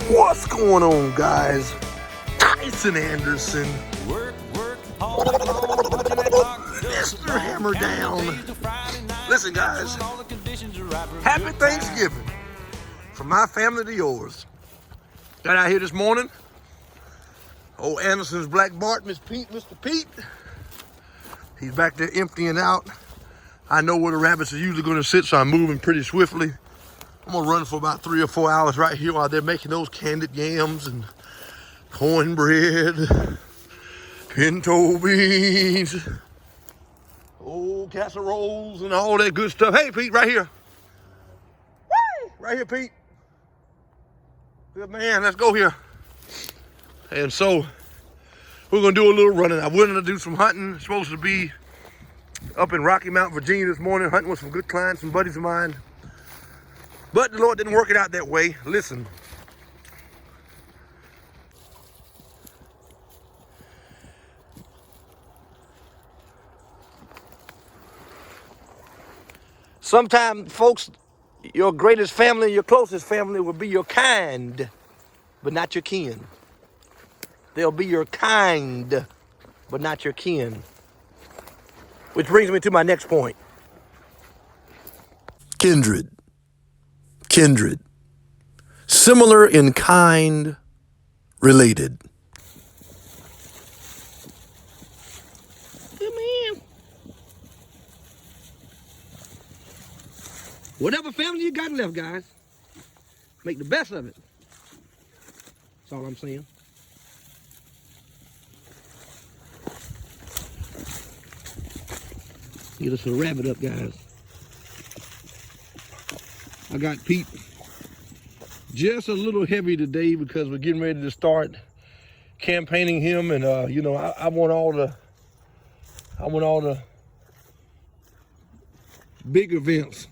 What's going on, guys? Tyson Anderson, Mr. Hammer Down. Listen, guys, happy Thanksgiving from my family to yours. Got out here this morning. Old Anderson's Black Bart, Mr. Pete. He's back there emptying out. I know where the rabbits are usually going to sit, so I'm moving pretty swiftly. I'm gonna run for about 3 or 4 hours right here while they're making those candied yams and cornbread, pinto beans, old casseroles, and all that good stuff. Hey, Pete, right here. Woo! Right here, Pete. Good man, let's go here. And so, we're gonna do a little running. I wanted to do some hunting. I'm supposed to be up in Rocky Mount, Virginia this morning, hunting with some good clients, some buddies of mine. But the Lord didn't work it out that way. Listen. Sometimes, folks, your greatest family, your closest family will be your kind, but not your kin. They'll be your kind, but not your kin. Which brings me to my next point. Kindred. Similar in kind, related. Come here. Whatever family you got left, guys, make the best of it. That's all I'm saying. Get us a rabbit up, guys. I got Pete just a little heavy today because we're getting ready to start campaigning him, and you know, I want all the big events.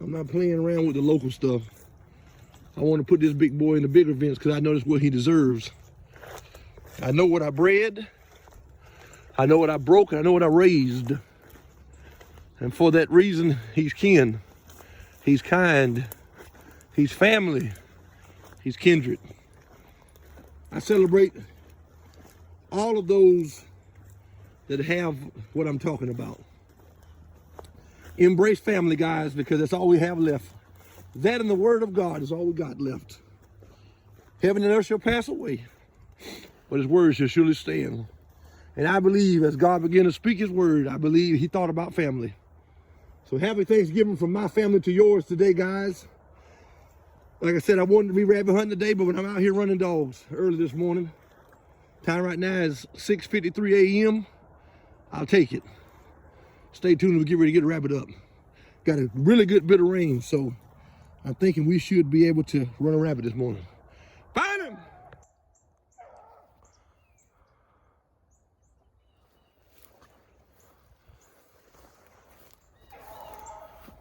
I'm not playing around with the local stuff. I want to put this big boy in the big events because I know that's what he deserves. I know what I bred, I know what I broke, and I know what I raised. And for that reason, he's kin, he's kind, he's family, he's kindred. I celebrate all of those that have what I'm talking about. Embrace family, guys, because that's all we have left. That and the word of God is all we got left. Heaven and earth shall pass away, but his word shall surely stand. And I believe as God began to speak his word, I believe he thought about family. So happy Thanksgiving from my family to yours today, guys. Like I said, I wanted to be rabbit hunting today, but when I'm out here running dogs early this morning, time right now is 6:53 a.m. I'll take it. Stay tuned and we'll get ready to get a rabbit up. Got a really good bit of rain, so I'm thinking we should be able to run a rabbit this morning. Find him!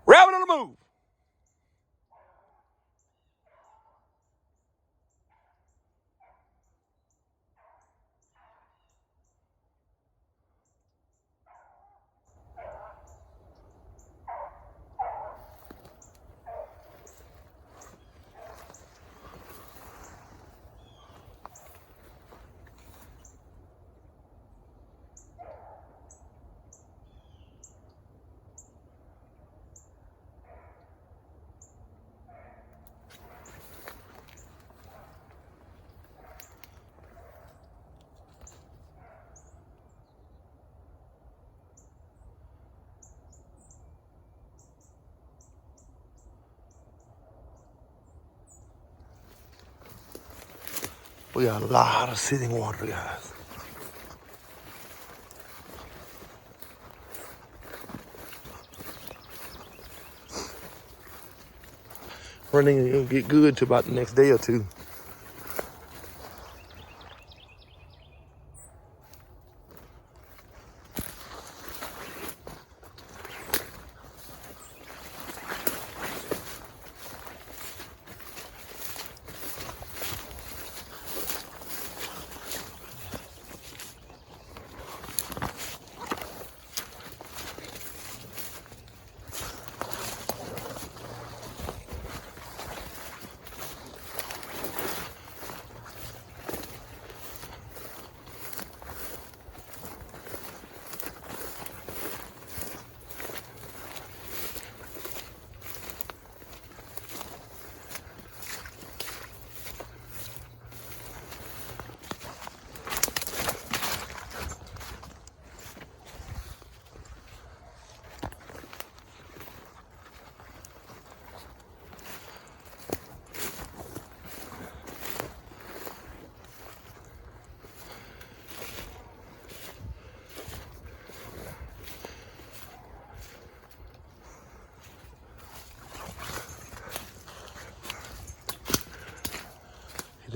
Rabbit on the move! We got a lot of sitting water, guys. Running and it'll get good to about the next day or two.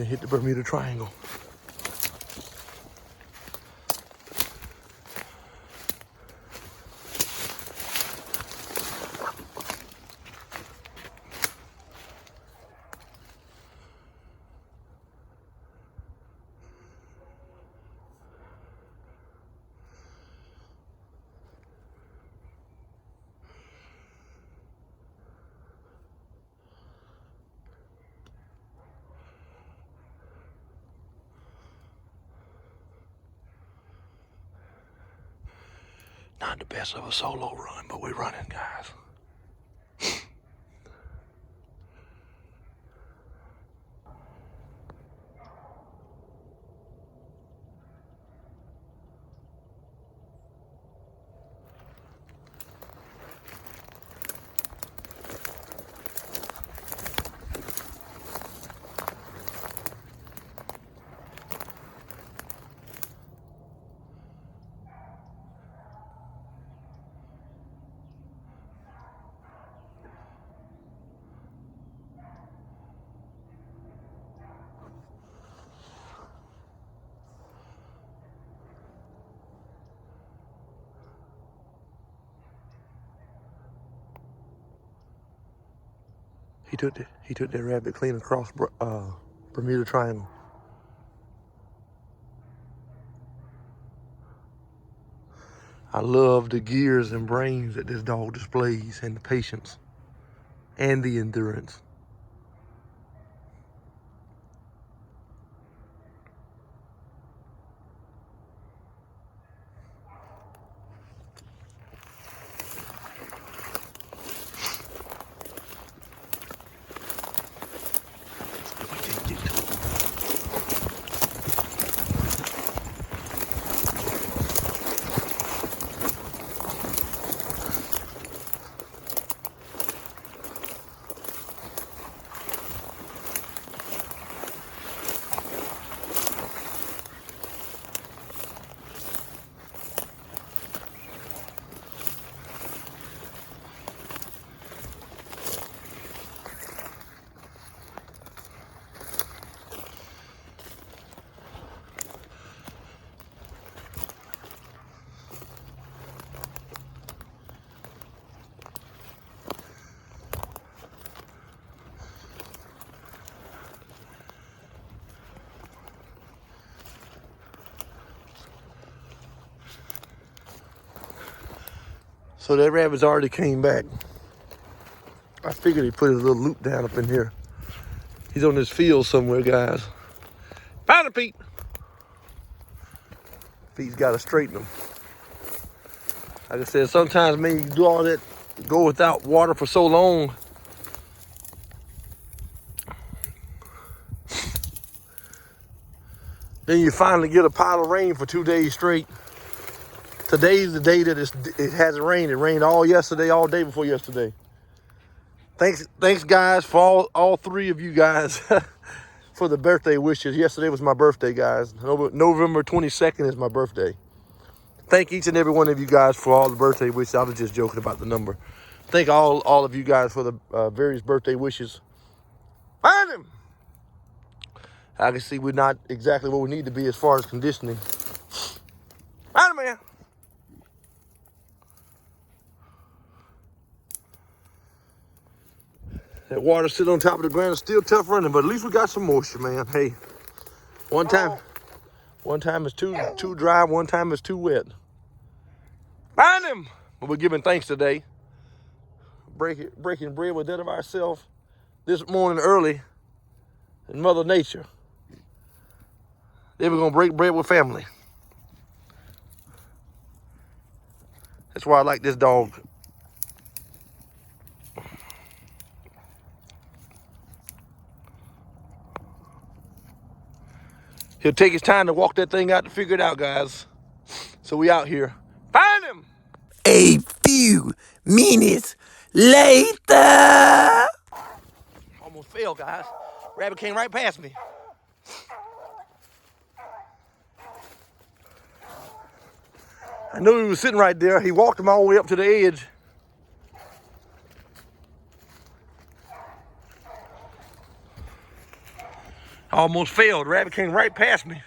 then hit the Bermuda Triangle. Not the best of a solo run, but we're running, guys. He took that rabbit clean across Bermuda Triangle. I love the gears and brains that this dog displays, and the patience and the endurance. So that rabbit's already came back. I figured he put his little loop down up in here. He's on this field somewhere, guys. Found him, Pete. Pete's got to straighten him. Like I said, sometimes, man, you do all that, go without water for so long. Then you finally get a pile of rain for 2 days straight. Today's the day that it hasn't rained. It rained all yesterday, all day before yesterday. Thanks guys, for all three of you guys for the birthday wishes. Yesterday was my birthday, guys. November 22nd is my birthday. Thank each and every one of you guys for all the birthday wishes. I was just joking about the number. Thank all of you guys for the various birthday wishes. Find him! I can see we're not exactly where we need to be as far as conditioning. Find him, man! That water sitting on top of the ground is still tough running, but at least we got some moisture, man. Hey, one time it's too dry, one time it's too wet. Find him! But we're giving thanks today. Breaking bread with that of ourselves this morning early in Mother Nature. Then we're gonna break bread with family. That's why I like this dog. He'll take his time to walk that thing out to figure it out, guys. So we out here. Find him! A few minutes later. Almost fell, guys. Rabbit came right past me. I knew he was sitting right there. He walked him all the way up to the edge. almost failed. The rabbit came right past me.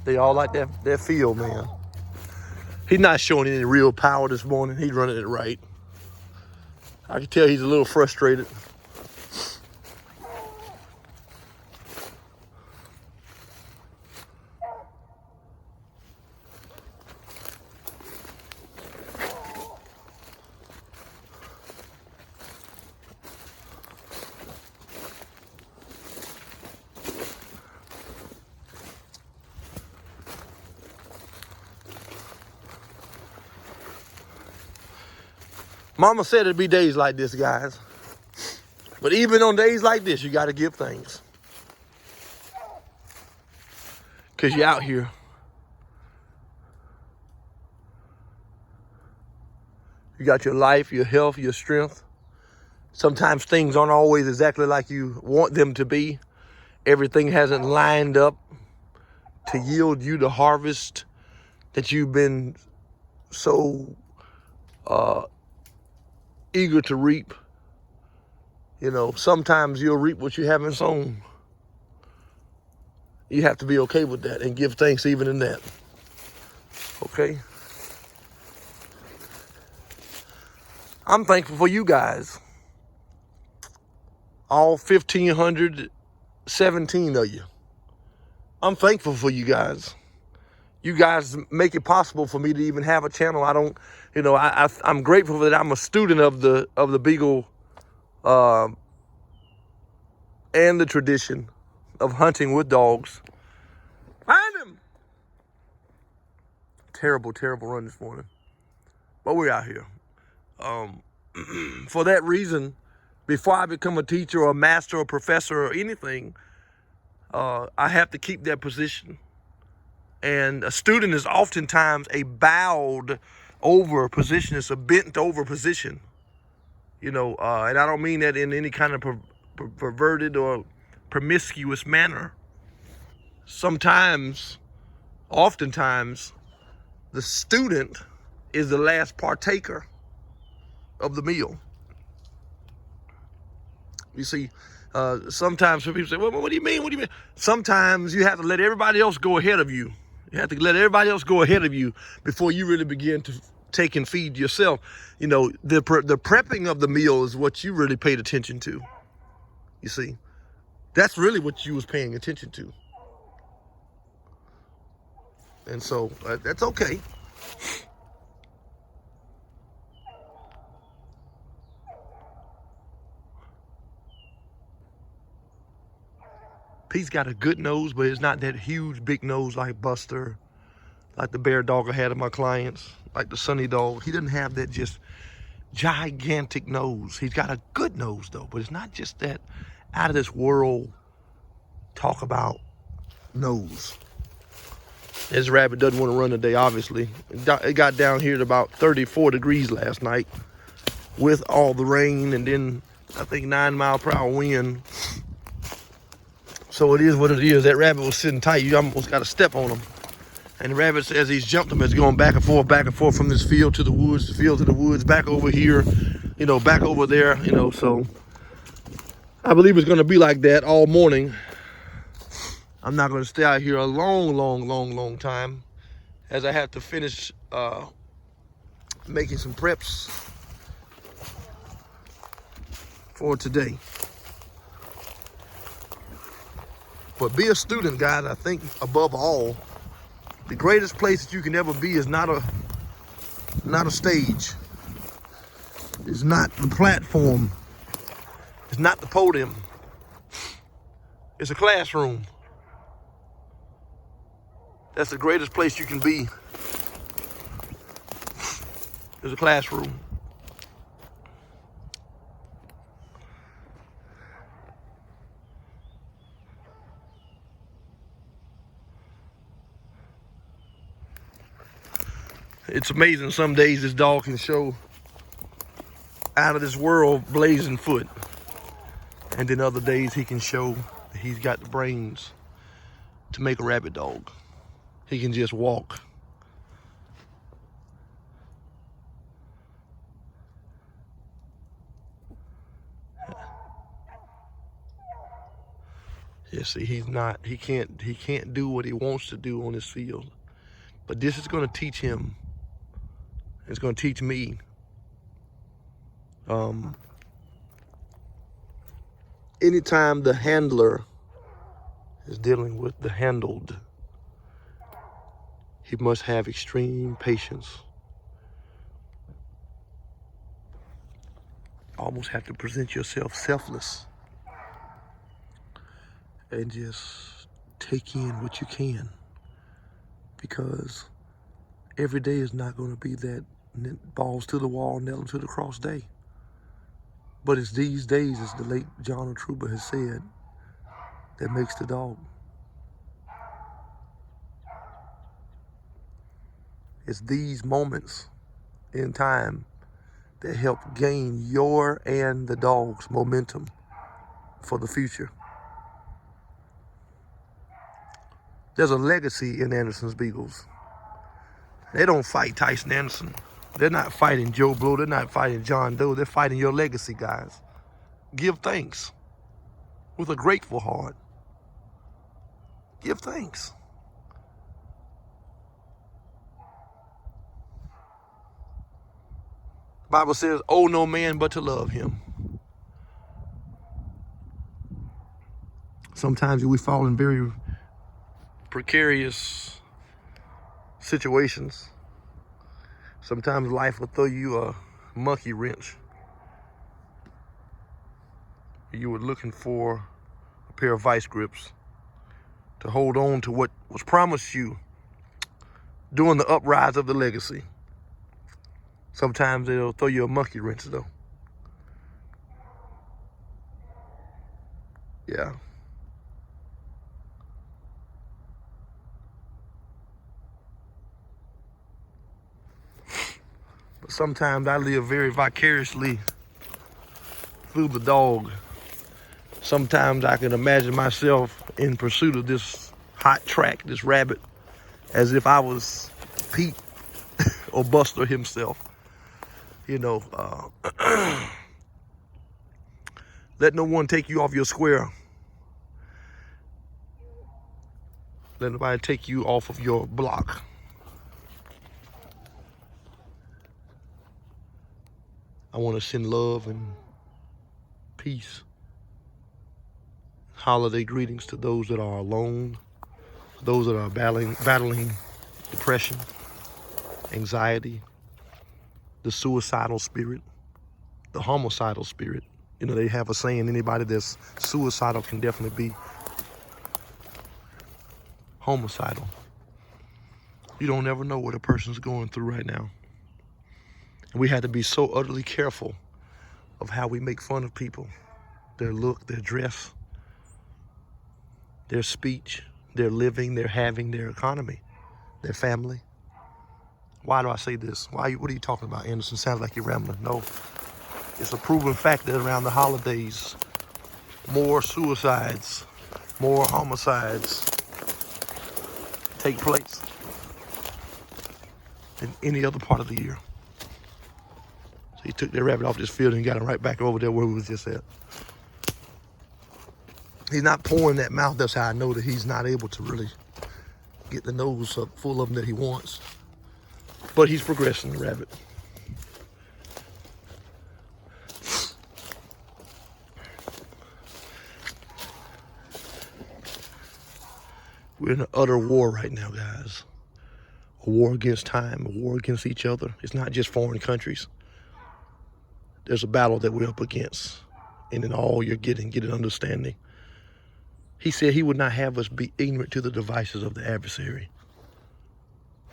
They all like that feel, man. He's not showing any real power this morning. He's running it right. I can tell he's a little frustrated. Mama said it'd be days like this, guys. But even on days like this, you got to give thanks. Because you're out here. You got your life, your health, your strength. Sometimes things aren't always exactly like you want them to be. Everything hasn't lined up to yield you the harvest that you've been so eager to reap. You know, sometimes you'll reap what you haven't sown. You have to be okay with that and give thanks even in that. Okay? I'm thankful for you guys. All 1,517 of you. I'm thankful for you guys. You guys make it possible for me to even have a channel. I don't, you know, I'm grateful that I'm a student of the Beagle and the tradition of hunting with dogs. Find him! Terrible, terrible run this morning. But we're out here. For that reason, before I become a teacher or a master or professor or anything, I have to keep that position. And a student is oftentimes a bowed over position. It's a bent over position. You know, and I don't mean that in any kind of perverted or promiscuous manner. Oftentimes, the student is the last partaker of the meal. You see, Sometimes some people say, well, what do you mean? What do you mean? Sometimes you have to let everybody else go ahead of you. You have to let everybody else go ahead of you before you really begin to take and feed yourself. You know, the prepping of the meal is what you really paid attention to. You see, that's really what you was paying attention to. And so that's okay. Pete's got a good nose, but it's not that huge, big nose like Buster, like the bear dog I had of my clients, like the Sunny dog. He doesn't have that just gigantic nose. He's got a good nose though, but it's not just that out of this world talk about nose. This rabbit doesn't want to run today, obviously. It got down here at about 34 degrees last night with all the rain and then I think 9-mile-per-hour wind. So it is what it is. That rabbit was sitting tight. You almost got to step on him. And the rabbit, as he's jumped him, is going back and forth from this field to the woods, the field to the woods, back over here, you know, back over there, you know. So I believe it's going to be like that all morning. I'm not going to stay out here a long time, as I have to finish making some preps for today. But be a student, guys. I think above all, the greatest place that you can ever be is not a stage. It's not the platform. It's not the podium. It's a classroom. That's the greatest place you can be. It's a classroom. It's amazing. Some days this dog can show out of this world blazing foot. And then other days he can show that he's got the brains to make a rabbit dog. He can just walk. Yeah, see, he can't do what he wants to do on this field. But this is going to teach him. It's going to teach me. Anytime the handler is dealing with the handled, he must have extreme patience. Almost have to present yourself selfless and just take in what you can, because every day is not going to be that balls to the wall, nail them to the cross day. But it's these days, as the late John O'Truba has said, that makes the dog. It's these moments in time that help gain your and the dog's momentum for the future. There's a legacy in Anderson's Beagles. They don't fight Tyson Anderson. They're not fighting Joe Blow. They're not fighting John Doe. They're fighting your legacy, guys. Give thanks with a grateful heart. Give thanks. The Bible says, owe no man but to love him. Sometimes we fall in very precarious situations. Sometimes life will throw you a monkey wrench. You were looking for a pair of vice grips to hold on to what was promised you during the uprise of the legacy. Sometimes they'll throw you a monkey wrench though. Yeah. But sometimes I live very vicariously through the dog. Sometimes I can imagine myself in pursuit of this hot track, this rabbit, as if I was Pete or Buster himself. You know, Let no one take you off your square. Let nobody take you off of your block. I want to send love and peace. Holiday greetings to those that are alone, those that are battling depression, anxiety, the suicidal spirit, the homicidal spirit. You know, they have a saying, anybody that's suicidal can definitely be homicidal. You don't ever know what a person's going through right now. And we have to be so utterly careful of how we make fun of people, their look, their dress, their speech, their living, their having, their economy, their family. Why do I say this? What are you talking about, Anderson? Sounds like you're rambling. No, it's a proven fact that around the holidays, more suicides, more homicides take place than any other part of the year. So he took that rabbit off this field and got him right back over there where we was just at. He's not pouring that mouth. That's how I know that he's not able to really get the nose up full of them that he wants. But he's progressing, the rabbit. We're in an utter war right now, guys. A war against time, a war against each other. It's not just foreign countries. There's a battle that we're up against. And in all you're getting understanding. He said he would not have us be ignorant to the devices of the adversary.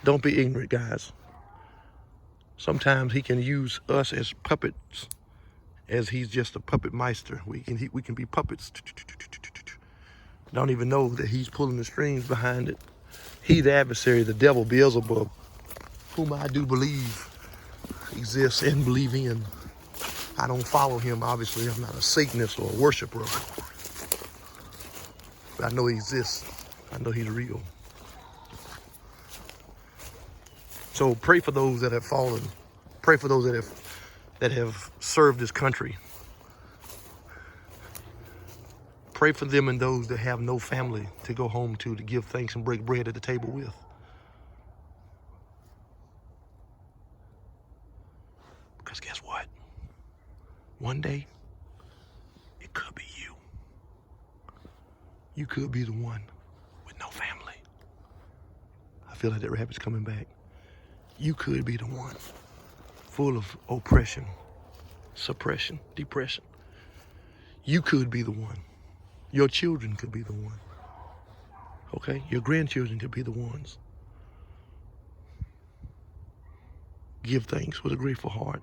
Don't be ignorant, guys. Sometimes he can use us as puppets, as he's just a puppet meister. We can be puppets. Don't even know that he's pulling the strings behind it. He, the adversary, the devil, Beelzebub, whom I do believe exists and believe in. I don't follow him, obviously. I'm not a Satanist or a worshiper. But I know he exists. I know he's real. So pray for those that have fallen. Pray for those that have served this country. Pray for them and those that have no family to go home to give thanks and break bread at the table with. Because guess what? One day, it could be you. You could be the one with no family. I feel like that rabbit's coming back. You could be the one full of oppression, suppression, depression. You could be the one. Your children could be the one. Okay? Your grandchildren could be the ones. Give thanks with a grateful heart.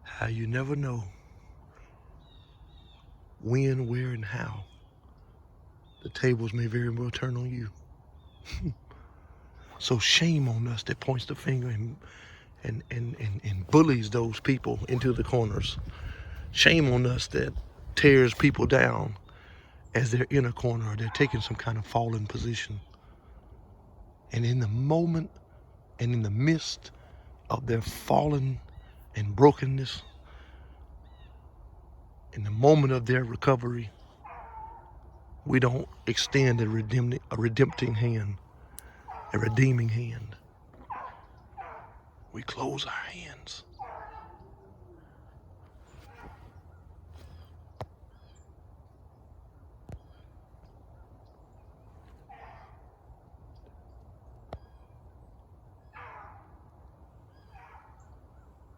How you never know when, where, and how the tables may very well turn on you. So shame on us that points the finger and bullies those people into the corners. Shame on us that tears people down as they're in a corner or they're taking some kind of fallen position. And in the moment and in the midst of their fallen and brokenness, in the moment of their recovery, we don't extend a redempting hand, a redeeming hand. We close our hands.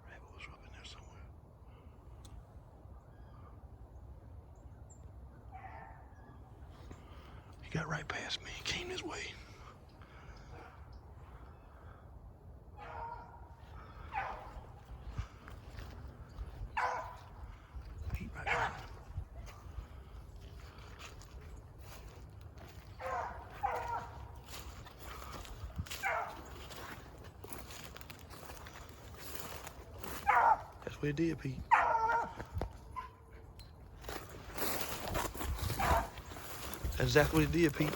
Rabbit was up in there somewhere. He got right past me. He came this way. That's what it did, Pete. That's exactly what it did, Pete.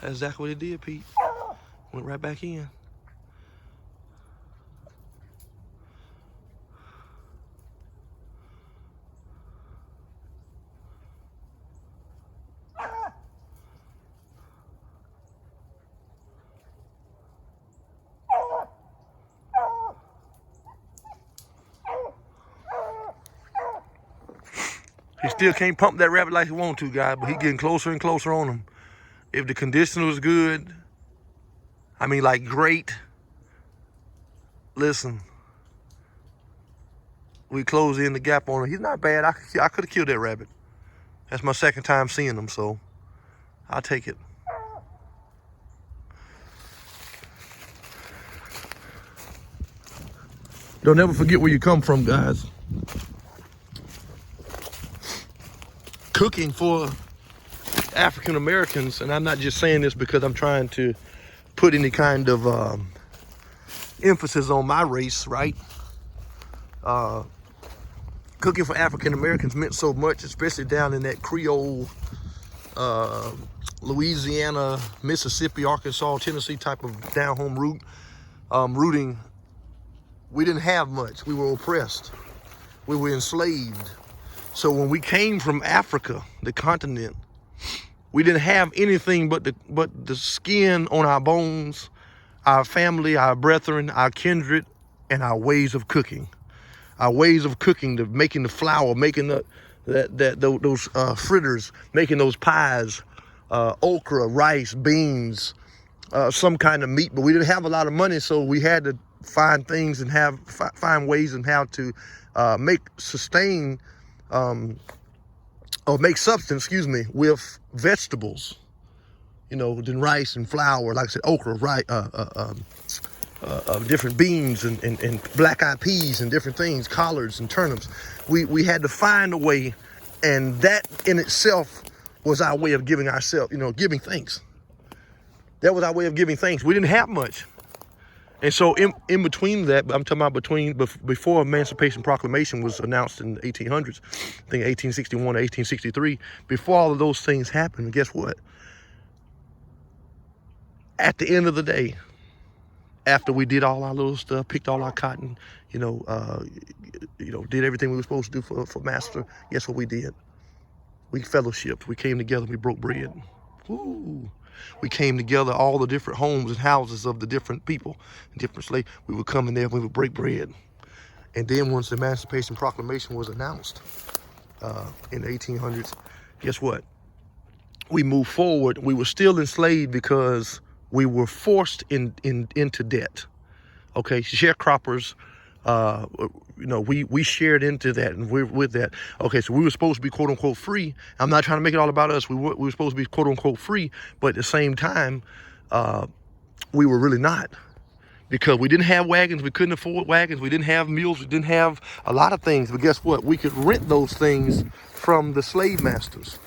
That's exactly what it did, Pete. Went right back in. He still can't pump that rabbit like he want to, guys, but he getting closer and closer on him. If the condition was good, I mean, like great, listen, we close in the gap on him. He's not bad. I could have killed that rabbit. That's my second time seeing him, so I'll take it. Don't ever forget where you come from, guys. Cooking for African Americans, and I'm not just saying this because I'm trying to put any kind of emphasis on my race, right? Cooking for African Americans meant so much, especially down in that Creole, Louisiana, Mississippi, Arkansas, Tennessee type of down home rooting. We didn't have much. We were oppressed. We were enslaved. So when we came from Africa, the continent, we didn't have anything but the skin on our bones, our family, our brethren, our kindred, and our ways of cooking. Our ways of cooking, making the flour, making those fritters, making those pies, okra, rice, beans, some kind of meat. But we didn't have a lot of money, so we had to find things and find ways and how to sustain substance, with vegetables, than rice and flour, like I said, okra, rice, different beans and black-eyed peas and different things, collards and turnips. We had to find a way, and that in itself was our way of giving ourselves, giving thanks. That was our way of giving thanks. We didn't have much. And so in between that, I'm talking about before Emancipation Proclamation was announced in the 1800s, I think 1861 to 1863, before all of those things happened, guess what? At the end of the day, after we did all our little stuff, picked all our cotton, did everything we were supposed to do for master, guess what we did? We fellowshipped, we came together, we broke bread. Woo. We came together, all the different homes and houses of the different people, different slaves. We would come in there, we would break bread. And then once the Emancipation Proclamation was announced in the 1800s, guess what? We moved forward. We were still enslaved because we were forced into debt. Okay, sharecroppers, we shared into that, and we're with that. Okay, so we were supposed to be quote unquote free. I'm not trying to make it all about us. We were supposed to be quote unquote free, but at the same time, we were really not, because we didn't have wagons. We couldn't afford wagons. We didn't have mules. We didn't have a lot of things. But guess what? We could rent those things from the slave masters,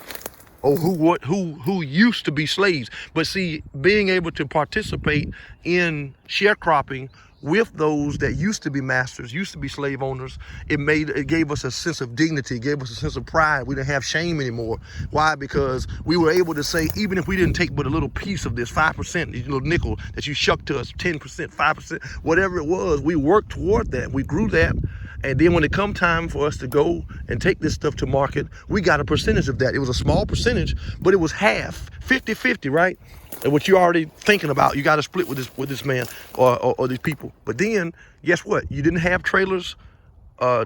or who used to be slaves. But see, being able to participate in sharecropping with those that used to be masters, used to be slave owners. It gave us a sense of dignity, gave us a sense of pride. We didn't have shame anymore. Why? Because we were able to say, even if we didn't take but a little piece of this 5%, this little nickel that you shucked to us, 10%, 5%, whatever it was, we worked toward that. We grew that. And then when it come time for us to go and take this stuff to market, we got a percentage of that. It was a small percentage, but it was half, 50-50, right? And what you're already thinking about, you got to split with this man or these people. But then, guess what? You didn't have trailers,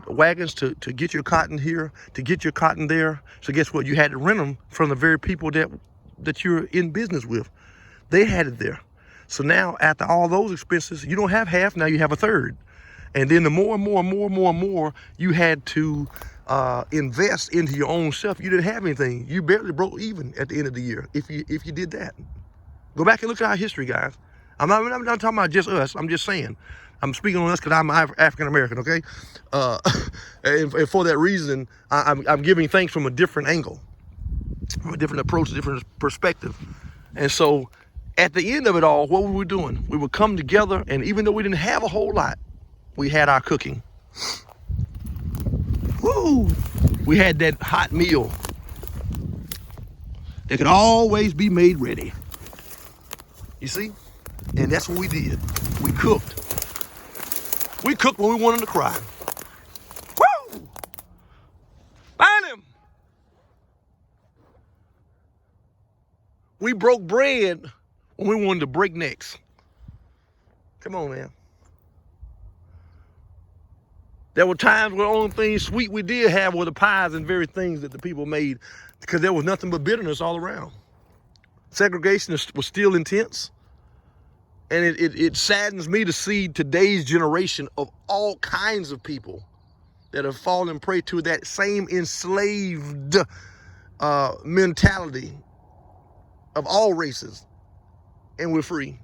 wagons to get your cotton here, to get your cotton there. So guess what? You had to rent them from the very people that you're in business with. They had it there. So now, after all those expenses, you don't have half, now you have a third. And then the more and more you had to invest into your own stuff, you didn't have anything. You barely broke even at the end of the year if you did that. Go back and look at our history, guys. I'm not talking about just us. I'm just saying. I'm speaking on us because I'm African American, okay? And for that reason, I'm giving thanks from a different angle, from a different approach, a different perspective. And so at the end of it all, what were we doing? We would come together, and even though we didn't have a whole lot, we had our cooking. Woo! We had that hot meal that could always be made ready. You see? And that's what we did. We cooked. We cooked when we wanted to cry. Woo! Find him! We broke bread when we wanted to break necks. Come on, man. There were times where the only thing sweet we did have were the pies and very things that the people made, because there was nothing but bitterness all around. Segregation was still intense. And it saddens me to see today's generation of all kinds of people that have fallen prey to that same enslaved mentality of all races. And we're free.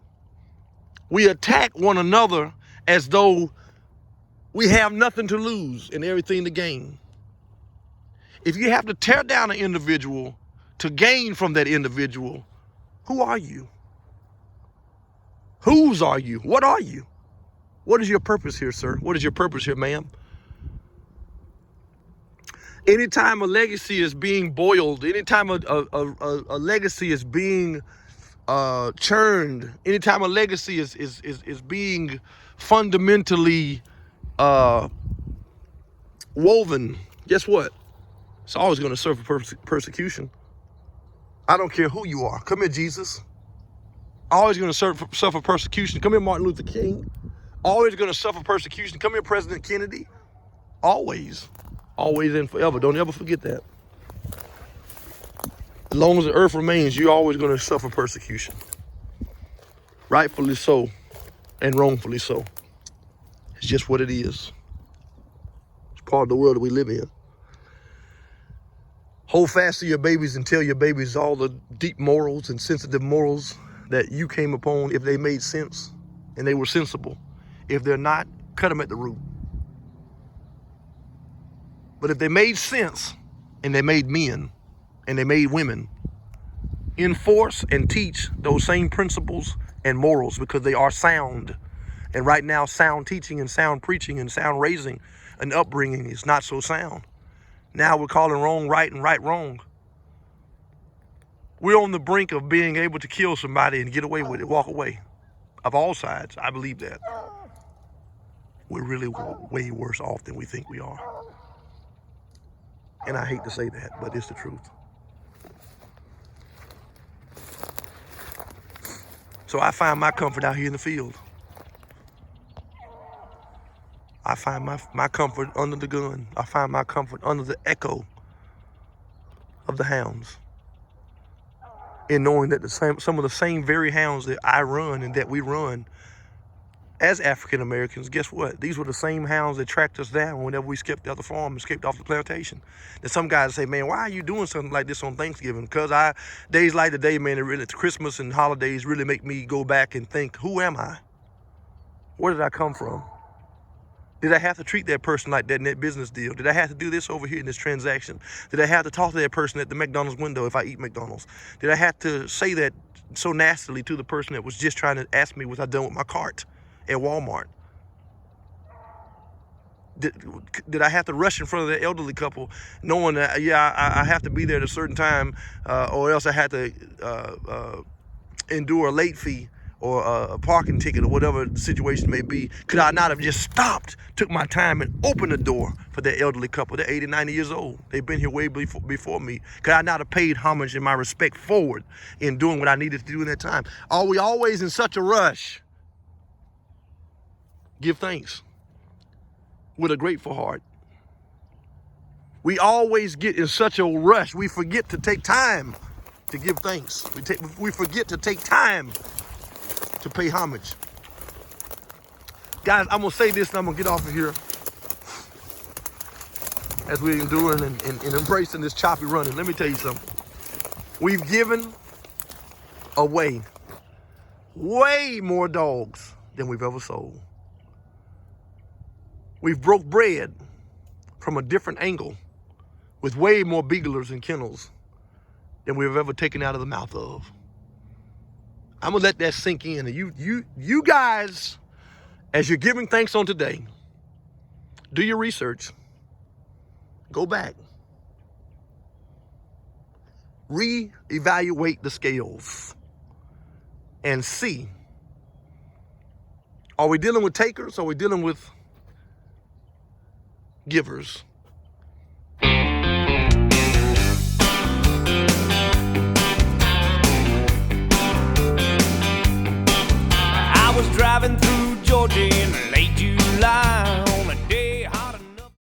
We attack one another as though we have nothing to lose and everything to gain. If you have to tear down an individual to gain from that individual, who are you? Whose are you? What are you? What is your purpose here, sir? What is your purpose here, ma'am? Anytime a legacy is being boiled, anytime a legacy is being churned, anytime a legacy is being fundamentally woven, guess what? It's always going to suffer persecution. I don't care who you are. Come here, Jesus. Always going to suffer persecution. Come here, Martin Luther King. Always going to suffer persecution. Come here, President Kennedy. Always. Always and forever. Don't ever forget that. As long as the earth remains, you're always going to suffer persecution. Rightfully so and wrongfully so. It's just what it is. It's part of the world that we live in. Hold fast to your babies and tell your babies all the deep morals and sensitive morals that you came upon, if they made sense and they were sensible. If they're not, cut them at the root. But if they made sense and they made men and they made women, enforce and teach those same principles and morals, because they are sound. And right now, sound teaching and sound preaching and sound raising and upbringing is not so sound. Now we're calling wrong right and right wrong. We're on the brink of being able to kill somebody and get away with it, walk away. Of all sides, I believe that. We're really way worse off than we think we are. And I hate to say that, but it's the truth. So I find my comfort out here in the field. I find my comfort under the gun. I find my comfort under the echo of the hounds. In knowing that some of the same very hounds that I run and that we run as African Americans, guess what? These were the same hounds that tracked us down whenever we skipped out the farm and skipped off the plantation. And some guys say, man, why are you doing something like this on Thanksgiving? Because days like today, man, Christmas and holidays really make me go back and think, who am I? Where did I come from? Did I have to treat that person like that in that business deal? Did I have to do this over here in this transaction? Did I have to talk to that person at the McDonald's window if I eat McDonald's? Did I have to say that so nastily to the person that was just trying to ask me what I done with my cart at Walmart? did I have to rush in front of the elderly couple, knowing that, yeah, I have to be there at a certain time, or else I had to endure a late fee or a parking ticket or whatever the situation may be? Could I not have just stopped, took my time, and opened the door for that elderly couple? They're 80, 90 years old. They've been here way before me. Could I not have paid homage and my respect forward in doing what I needed to do in that time? Are we always in such a rush? Give thanks with a grateful heart. We always get in such a rush, we forget to take time to give thanks. We forget to take time to pay homage. Guys, I'm gonna say this and I'm gonna get off of here as we're enduring and embracing this choppy running. Let me tell you something. We've given away way more dogs than we've ever sold. We've broke bread from a different angle with way more Beaglers and kennels than we've ever taken out of the mouth of. I'm gonna let that sink in. And you guys, as you're giving thanks on today, do your research. Go back. Reevaluate the scales and see, are we dealing with takers or are we dealing with givers? I was driving through